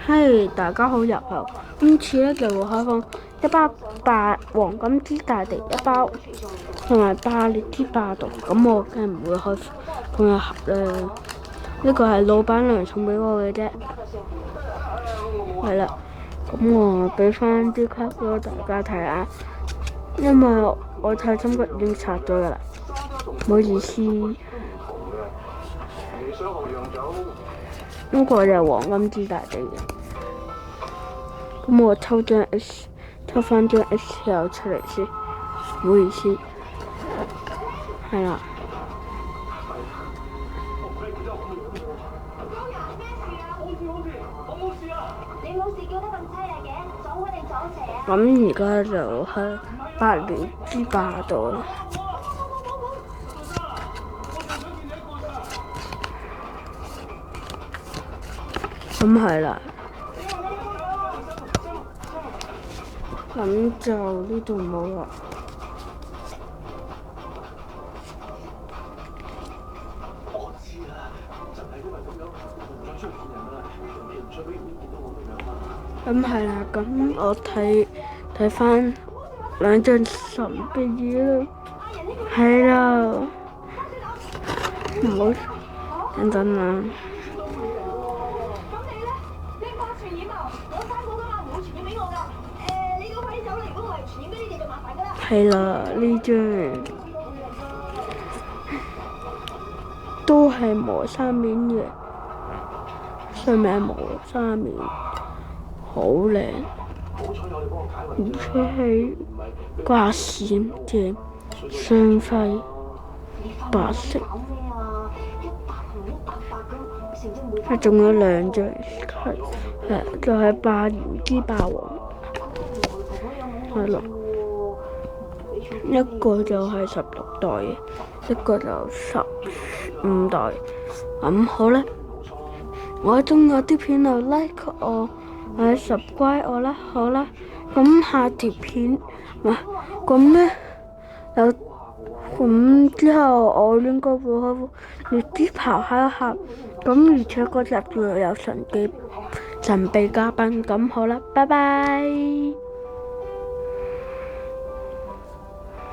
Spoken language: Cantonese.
嘿，大家好入口。今次咧就會開放一包黃金之大地一包，同埋霸烈之霸道。咁我梗係唔會開放一盒啦。呢個係老闆娘送俾我嘅啫。係啦，咁我俾翻啲卡俾大家睇下，因為我太心急已經拆咗噶啦，唔好意思。呢個就係黃金之大地嘅。咁我抽翻張 XL 出嚟先，唔好意思。係啦。咁而家就係霸烈之霸道啦。咁係啦。咁就呢度冇啦。咁係啦，咁我睇翻兩張神秘嘢啦，係啦，唔好等陣啦。係啦，呢張都係磨砂面嘅，上面係磨砂面，好靚，而且係掛閃嘅雙輝白色，仲有兩張就係霸炎之霸王，係咯。一個就係16代嘅，一個就15代。咁好啦，我中意我啲片就 like 我，或者 subscribe 我啦，好啦。咁下條片，咁咧咁之後我應該會開放烈之咆哮一盒，咁而且嗰集仲有神秘嘉賓。咁好啦，拜拜。